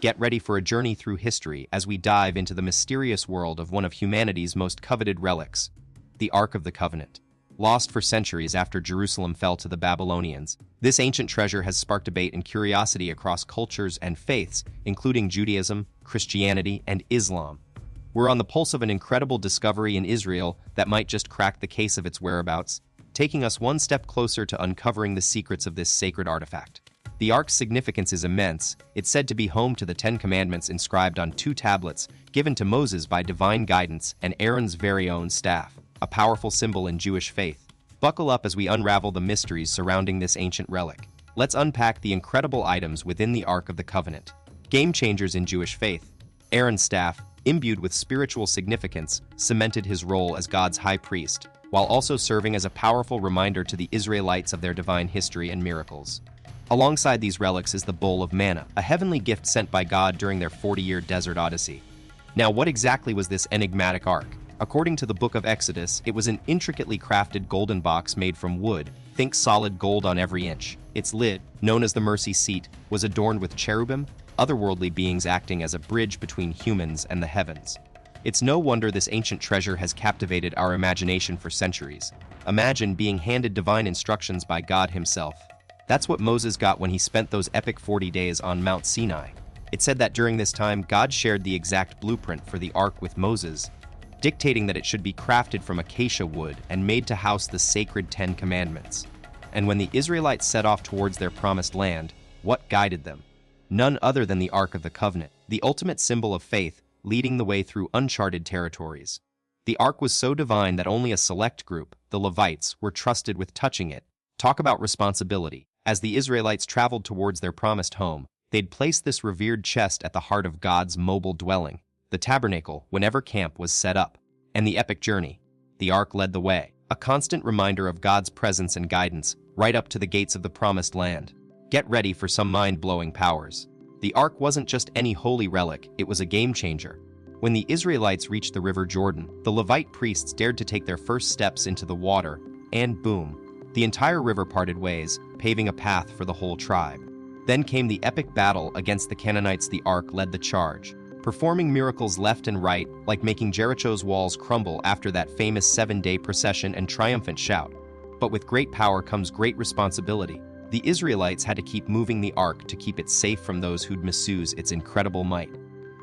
Get ready for a journey through history as we dive into the mysterious world of one of humanity's most coveted relics, the Ark of the Covenant. Lost for centuries after Jerusalem fell to the Babylonians, this ancient treasure has sparked debate and curiosity across cultures and faiths, including Judaism, Christianity, and Islam. We're on the pulse of an incredible discovery in Israel that might just crack the case of its whereabouts, taking us one step closer to uncovering the secrets of this sacred artifact. The Ark's significance is immense. It's said to be home to the Ten Commandments inscribed on 2 tablets given to Moses by divine guidance and Aaron's very own staff, a powerful symbol in Jewish faith. Buckle up as we unravel the mysteries surrounding this ancient relic. Let's unpack the incredible items within the Ark of the Covenant. Game changers in Jewish faith. Aaron's staff, imbued with spiritual significance, cemented his role as God's high priest, while also serving as a powerful reminder to the Israelites of their divine history and miracles. Alongside these relics is the bowl of manna, a heavenly gift sent by God during their 40-year desert odyssey. Now, what exactly was this enigmatic ark? According to the book of Exodus, it was an intricately crafted golden box made from wood, think solid gold on every inch. Its lid, known as the mercy seat, was adorned with cherubim, otherworldly beings acting as a bridge between humans and the heavens. It's no wonder this ancient treasure has captivated our imagination for centuries. Imagine being handed divine instructions by God himself. That's what Moses got when he spent those epic 40 days on Mount Sinai. It said that during this time, God shared the exact blueprint for the ark with Moses, dictating that it should be crafted from acacia wood and made to house the sacred 10 Commandments. And when the Israelites set off towards their promised land, what guided them? None other than the Ark of the Covenant, the ultimate symbol of faith, leading the way through uncharted territories. The ark was so divine that only a select group, the Levites, were trusted with touching it. Talk about responsibility. As the Israelites traveled towards their promised home, they'd place this revered chest at the heart of God's mobile dwelling, the tabernacle, whenever camp was set up. And the epic journey. The ark led the way, a constant reminder of God's presence and guidance, right up to the gates of the promised land. Get ready for some mind-blowing powers. The ark wasn't just any holy relic, it was a game-changer. When the Israelites reached the river Jordan, the Levite priests dared to take their first steps into the water, and boom, the entire river parted ways, paving a path for the whole tribe. Then came the epic battle against the Canaanites. The ark led the charge, performing miracles left and right, like making Jericho's walls crumble after that famous 7-day procession and triumphant shout. But with great power comes great responsibility. The Israelites had to keep moving the ark to keep it safe from those who'd misuse its incredible might.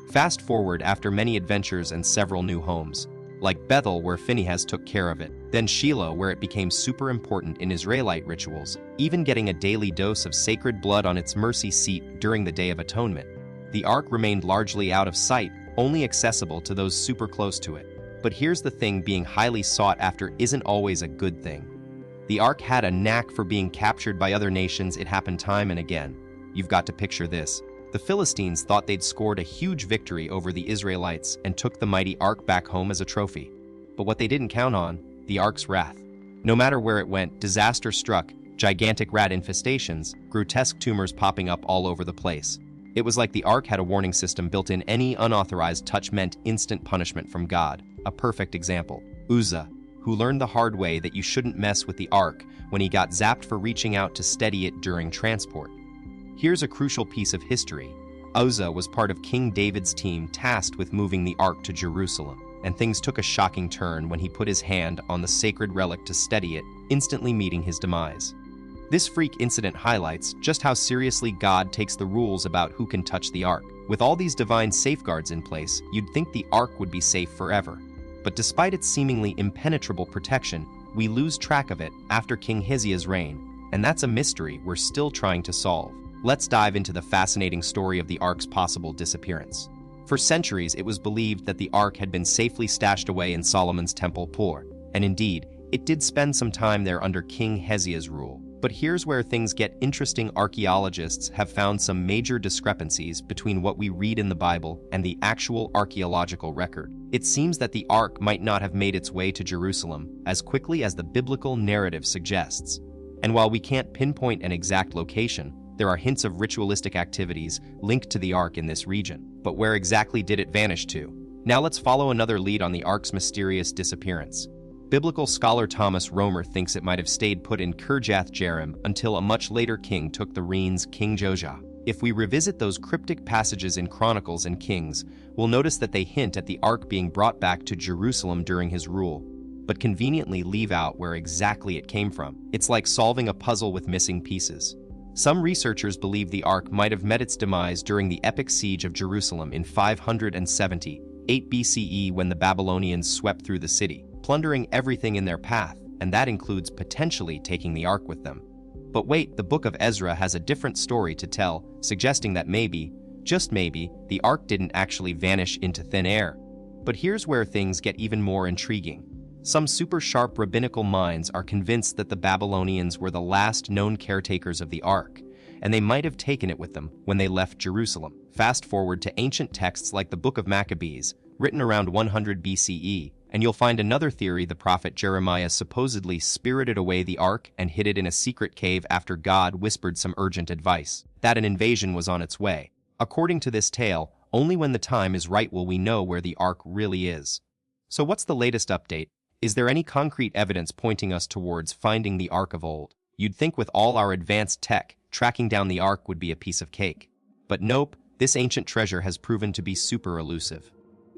Fast forward after many adventures and several new homes, like Bethel, where Phinehas took care of it, then Shiloh, where it became super important in Israelite rituals, even getting a daily dose of sacred blood on its mercy seat during the Day of Atonement. The ark remained largely out of sight, only accessible to those super close to it. But here's the thing, being highly sought after isn't always a good thing. The ark had a knack for being captured by other nations. It happened time and again. You've got to picture this. The Philistines thought they'd scored a huge victory over the Israelites and took the mighty ark back home as a trophy. But what they didn't count on, the ark's wrath. No matter where it went, disaster struck, gigantic rat infestations, grotesque tumors popping up all over the place. It was like the ark had a warning system built in. Any unauthorized touch meant instant punishment from God. A perfect example. Uzzah, who learned the hard way that you shouldn't mess with the ark when he got zapped for reaching out to steady it during transport. Here's a crucial piece of history. Uzzah was part of King David's team tasked with moving the ark to Jerusalem, and things took a shocking turn when he put his hand on the sacred relic to steady it, instantly meeting his demise. This freak incident highlights just how seriously God takes the rules about who can touch the ark. With all these divine safeguards in place, you'd think the ark would be safe forever. But despite its seemingly impenetrable protection, we lose track of it after King Hezekiah's reign, and that's a mystery we're still trying to solve. Let's dive into the fascinating story of the ark's possible disappearance. For centuries, it was believed that the ark had been safely stashed away in Solomon's temple Pur, and indeed, it did spend some time there under King Hezekiah's rule. But here's where things get interesting. Archaeologists have found some major discrepancies between what we read in the Bible and the actual archaeological record. It seems that the ark might not have made its way to Jerusalem as quickly as the biblical narrative suggests. And while we can't pinpoint an exact location, there are hints of ritualistic activities linked to the ark in this region. But where exactly did it vanish to? Now let's follow another lead on the ark's mysterious disappearance. Biblical scholar Thomas Romer thinks it might have stayed put in Kirjath Jearim until a much later king took the reins, King Josiah. If we revisit those cryptic passages in Chronicles and Kings, we'll notice that they hint at the ark being brought back to Jerusalem during his rule, but conveniently leave out where exactly it came from. It's like solving a puzzle with missing pieces. Some researchers believe the ark might have met its demise during the epic siege of Jerusalem in 570, 8 BCE, when the Babylonians swept through the city, plundering everything in their path, and that includes potentially taking the ark with them. But wait, the book of Ezra has a different story to tell, suggesting that maybe, just maybe, the ark didn't actually vanish into thin air. But here's where things get even more intriguing. Some super sharp rabbinical minds are convinced that the Babylonians were the last known caretakers of the ark, and they might have taken it with them when they left Jerusalem. Fast forward to ancient texts like the Book of Maccabees, written around 100 BCE, and you'll find another theory: the prophet Jeremiah supposedly spirited away the ark and hid it in a secret cave after God whispered some urgent advice that an invasion was on its way. According to this tale, only when the time is right will we know where the ark really is. So what's the latest update? Is there any concrete evidence pointing us towards finding the ark of old? You'd think with all our advanced tech, tracking down the ark would be a piece of cake. But nope, this ancient treasure has proven to be super elusive.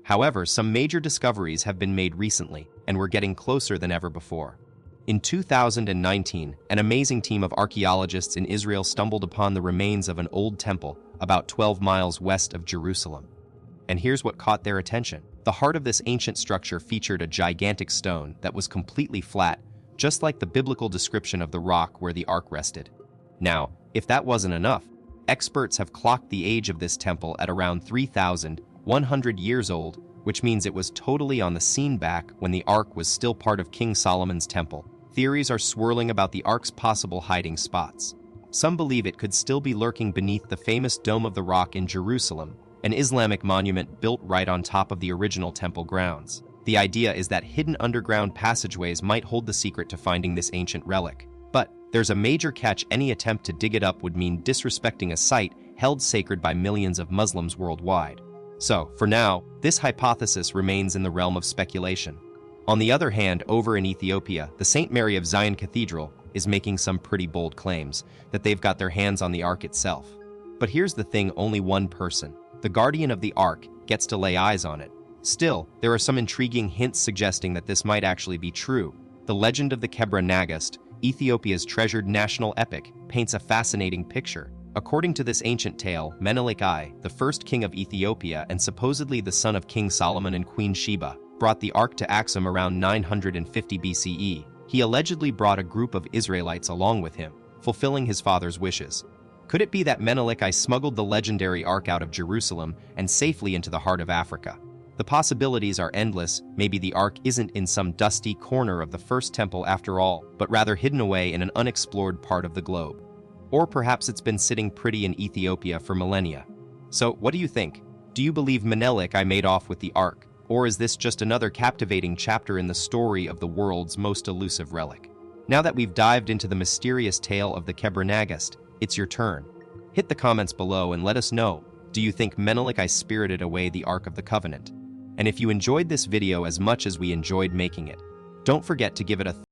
However, some major discoveries have been made recently, and we're getting closer than ever before. In 2019, an amazing team of archaeologists in Israel stumbled upon the remains of an old temple about 12 miles west of Jerusalem. And here's what caught their attention. The heart of this ancient structure featured a gigantic stone that was completely flat, just like the biblical description of the rock where the ark rested. Now, if that wasn't enough, experts have clocked the age of this temple at around 3,100 years old, which means it was totally on the scene back when the ark was still part of King Solomon's temple. Theories are swirling about the ark's possible hiding spots. Some believe it could still be lurking beneath the famous Dome of the Rock in Jerusalem, an Islamic monument built right on top of the original temple grounds. The idea is that hidden underground passageways might hold the secret to finding this ancient relic. But there's a major catch: any attempt to dig it up would mean disrespecting a site held sacred by millions of Muslims worldwide. So, for now, this hypothesis remains in the realm of speculation. On the other hand, over in Ethiopia, the St. Mary of Zion Cathedral is making some pretty bold claims that they've got their hands on the ark itself. But here's the thing: only one person, the guardian of the ark, gets to lay eyes on it. Still, there are some intriguing hints suggesting that this might actually be true. The legend of the Kebra Nagast, Ethiopia's treasured national epic, paints a fascinating picture. According to this ancient tale, Menelik I, the first king of Ethiopia and supposedly the son of King Solomon and Queen Sheba, brought the ark to Axum around 950 BCE. He allegedly brought a group of Israelites along with him, fulfilling his father's wishes. Could it be that Menelik I smuggled the legendary ark out of Jerusalem and safely into the heart of Africa? The possibilities are endless. Maybe the ark isn't in some dusty corner of the first temple after all, but rather hidden away in an unexplored part of the globe. Or perhaps it's been sitting pretty in Ethiopia for millennia. So, what do you think? Do you believe Menelik I made off with the ark? Or is this just another captivating chapter in the story of the world's most elusive relic? Now that we've dived into the mysterious tale of the Kebra Nagast, it's your turn. Hit the comments below and let us know, do you think Menelik I spirited away the Ark of the Covenant? And if you enjoyed this video as much as we enjoyed making it, don't forget to give it a